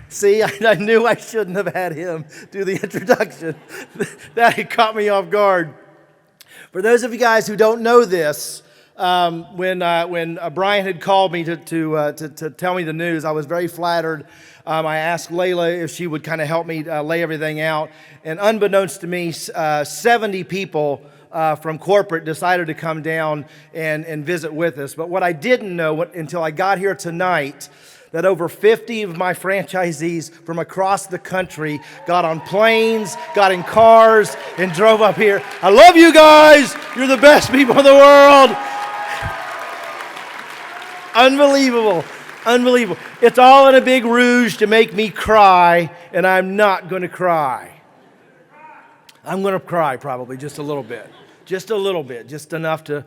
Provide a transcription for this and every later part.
See, I knew I shouldn't have had him do the introduction. That had caught me off guard. For those of you guys who don't know this, when Brian had called me to tell me the news, I was very flattered. I asked Layla if she would kind of help me lay everything out. And unbeknownst to me, 70 people from corporate decided to come down and visit with us. But what I didn't know until I got here tonight, that over 50 of my franchisees from across the country got on planes, got in cars, and drove up here. I love you guys. You're the best people in the world. Unbelievable. Unbelievable. It's all in a big rouge to make me cry, and I'm not going to cry. I'm going to cry probably just a little bit. Just a little bit. Just enough to...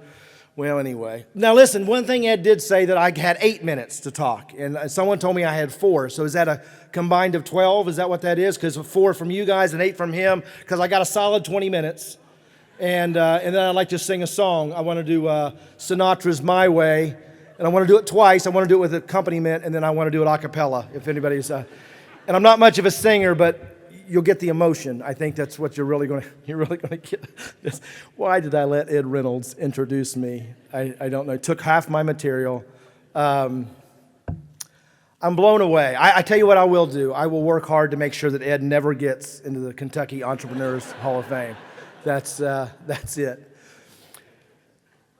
Well, anyway. Now, listen, one thing Ed did say that I had 8 minutes to talk, and someone told me I had 4. So is that a combined of 12? Is that what that is? Because 4 from you guys and 8 from him, because I got a solid 20 minutes. And then I'd like to sing a song. I want to do Sinatra's My Way, and I want to do it twice. I want to do it with accompaniment, and then I want to do it a cappella, if anybody's... and I'm not much of a singer, but you'll get the emotion. I think that's what you're really going to get. Why did I let Ed Reynolds introduce me? I don't know. It took half my material. I'm blown away. I tell you what I will do. I will work hard to make sure that Ed never gets into the Kentucky Entrepreneurs Hall of Fame. That's it.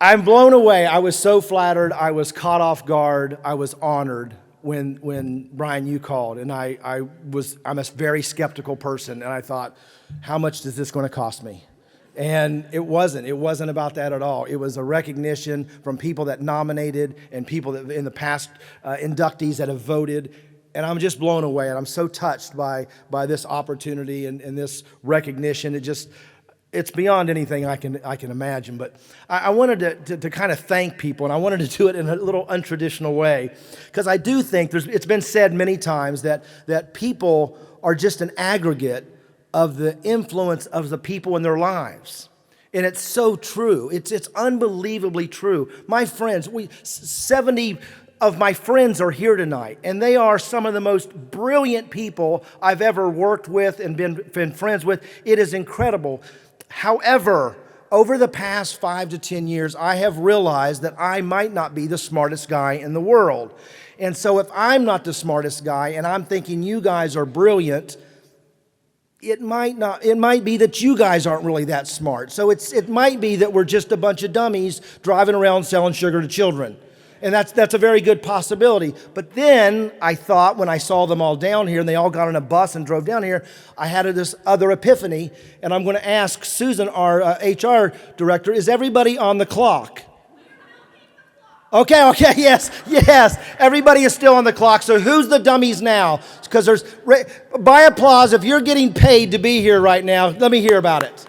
I'm blown away. I was so flattered. I was caught off guard. I was honored when Brian, you called, and I'm a very skeptical person, and I thought, how much is this going to cost me? And it wasn't about that at all. It was a recognition from people that nominated and people that in the past inductees that have voted, and I'm just blown away, and I'm so touched by this opportunity and this recognition. It's beyond anything I can imagine. But I wanted to kind of thank people, and I wanted to do it in a little untraditional way, because I do think it's been said many times that people are just an aggregate of the influence of the people in their lives. And it's so true. It's unbelievably true. My friends, 70 of my friends are here tonight, and they are some of the most brilliant people I've ever worked with and been friends with. It is incredible. However, over the past 5 to 10 years, I have realized that I might not be the smartest guy in the world. And so if I'm not the smartest guy and I'm thinking you guys are brilliant, it might be that you guys aren't really that smart. So it might be that we're just a bunch of dummies driving around selling sugar to children. And that's a very good possibility. But then I thought, when I saw them all down here and they all got on a bus and drove down here, I had this other epiphany. And I'm going to ask Susan, our HR director, is everybody on the clock? Okay, yes. Everybody is still on the clock. So who's the dummies now? Because by applause, if you're getting paid to be here right now, let me hear about it.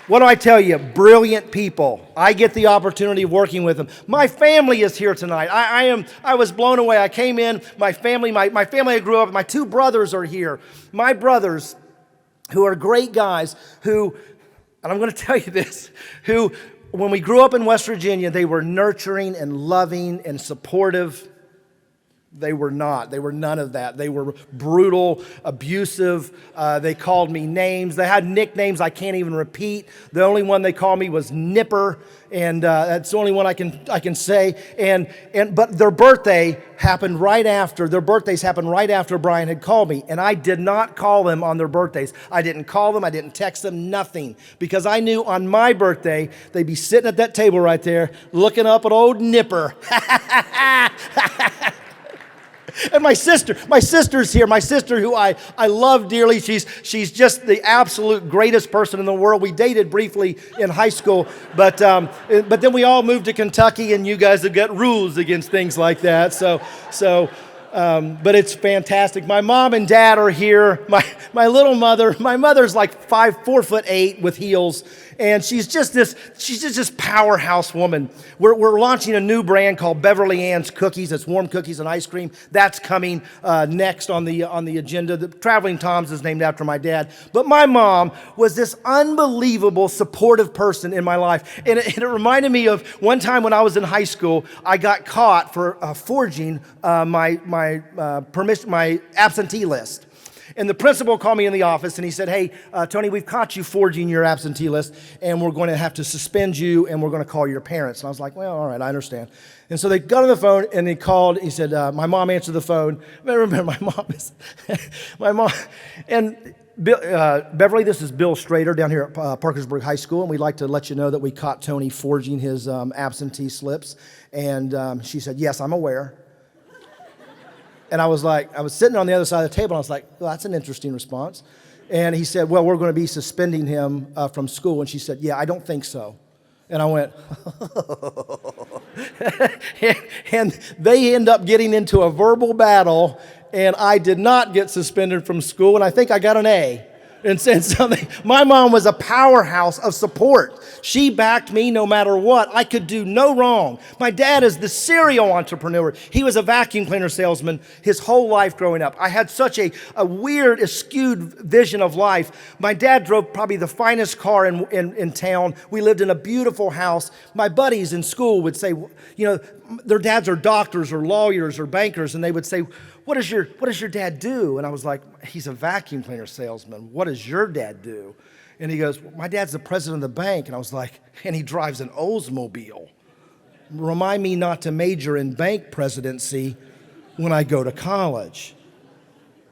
What do I tell you? Brilliant people. I get the opportunity of working with them. My family is here tonight. I was blown away. I came in, my family I grew up with, my 2 brothers are here. My brothers, who are great guys, and I'm going to tell you this, who, when we grew up in West Virginia, they were nurturing and loving and supportive. They were not. They were none of that. They were brutal, abusive. They called me names. They had nicknames I can't even repeat. The only one they called me was Nipper, and that's the only one I can say. But their birthdays happened right after Brian had called me, and I did not call them on their birthdays. I didn't call them. I didn't text them. Nothing, because I knew on my birthday they'd be sitting at that table right there, looking up at old Nipper. And my sister's here. My sister, who I love dearly. She's just the absolute greatest person in the world. We dated briefly in high school, but then we all moved to Kentucky, and you guys have got rules against things like that. But it's fantastic. My mom and dad are here. My little mother. My mother's like 4'8" with heels, And she's just this powerhouse woman. We're launching a new brand called Beverly Ann's Cookies. It's warm cookies and ice cream. That's coming next on the agenda. The Traveling Tom's is named after my dad. But my mom was this unbelievable, supportive person in my life. And it reminded me of one time when I was in high school, I got caught for forging my absentee list. And the principal called me in the office and he said, hey, Tony, we've caught you forging your absentee list and we're going to have to suspend you and we're going to call your parents. And I was like, well, all right, I understand. And so they got on the phone and they called. He said, my mom answered the phone. I remember my mom. And Beverly, this is Bill Strader down here at Parkersburg High School. And we'd like to let you know that we caught Tony forging his absentee slips. And she said, yes, I'm aware. And I was sitting on the other side of the table, and I was like, well, that's an interesting response. And he said, well, we're going to be suspending him from school. And she said, yeah, I don't think so. And I went, and they end up getting into a verbal battle, and I did not get suspended from school, and I think I got an A. And said something. My mom was a powerhouse of support. She backed me no matter what. I could do no wrong. My dad is the serial entrepreneur. He was a vacuum cleaner salesman his whole life growing up. I had such a weird, skewed vision of life. My dad drove probably the finest car in town. We lived in a beautiful house. My buddies in school would say, you know, their dads are doctors or lawyers or bankers, and they would say, what does your dad do? And I was like, he's a vacuum cleaner salesman. What does your dad do? And he goes, my dad's the president of the bank. And I was like, and he drives an Oldsmobile. Remind me not to major in bank presidency when I go to college.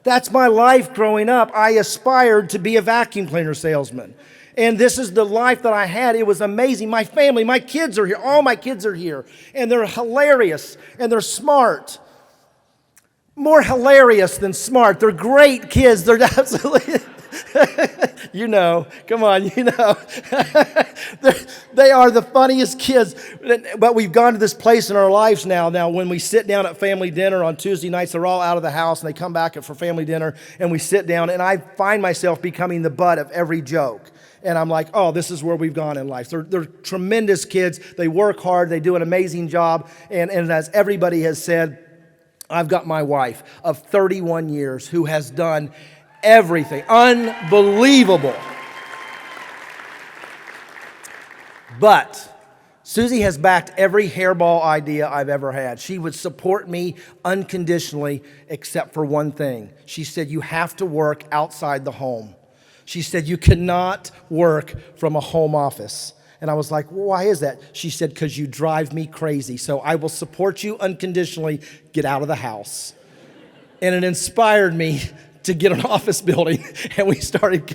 That's my life growing up. I aspired to be a vacuum cleaner salesman. And this is the life that I had. It was amazing. My family, my kids are here. All my kids are here. And they're hilarious. And they're smart. More hilarious than smart. They're great kids. They're absolutely, you know, come on, you know. They are the funniest kids. But we've gone to this place in our lives now. Now, when we sit down at family dinner on Tuesday nights, they're all out of the house and they come back for family dinner and we sit down and I find myself becoming the butt of every joke. And I'm like, oh, this is where we've gone in life. They're tremendous kids. They work hard. They do an amazing job. And as everybody has said, I've got my wife of 31 years who has done everything. Unbelievable. But Susie has backed every hairball idea I've ever had. She would support me unconditionally except for one thing. She said, you have to work outside the home. She said, you cannot work from a home office. And I was like, well, why is that? She said, because you drive me crazy. So I will support you unconditionally. Get out of the house. And it inspired me to get an office building. And we started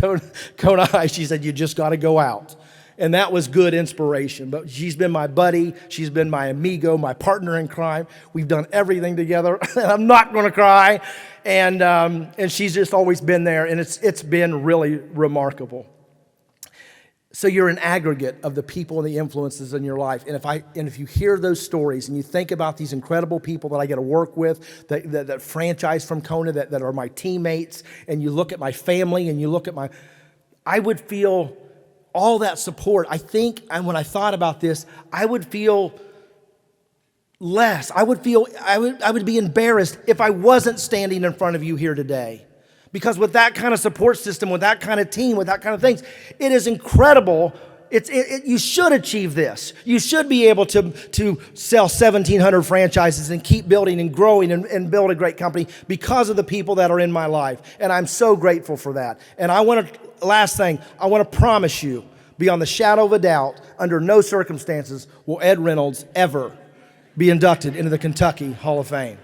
Kona High. She said, you just got to go out. And that was good inspiration. But she's been my buddy. She's been my amigo, my partner in crime. We've done everything together. And I'm not going to cry. And she's just always been there. And it's been really remarkable. So you're an aggregate of the people and the influences in your life. And if you hear those stories and you think about these incredible people that I get to work with, that franchise from Kona, that are my teammates, and you look at my family and you look at I would feel all that support. I think, and when I thought about this, I would feel less. I would be embarrassed if I wasn't standing in front of you here today. Because with that kind of support system, with that kind of team, with that kind of things, it is incredible. You should achieve this. You should be able to sell 1,700 franchises and keep building and growing and build a great company because of the people that are in my life. And I'm so grateful for that. And last thing, I want to promise you, beyond the shadow of a doubt, under no circumstances will Ed Reynolds ever be inducted into the Kentucky Hall of Fame.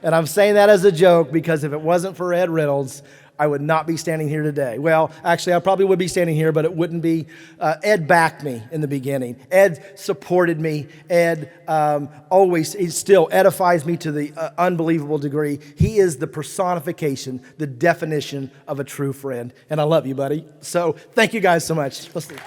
And I'm saying that as a joke because if it wasn't for Ed Reynolds, I would not be standing here today. Well, actually, I probably would be standing here, but it wouldn't be. Ed backed me in the beginning. Ed supported me. Ed he still edifies me to the unbelievable degree. He is the personification, the definition of a true friend. And I love you, buddy. So thank you guys so much. Let's leave.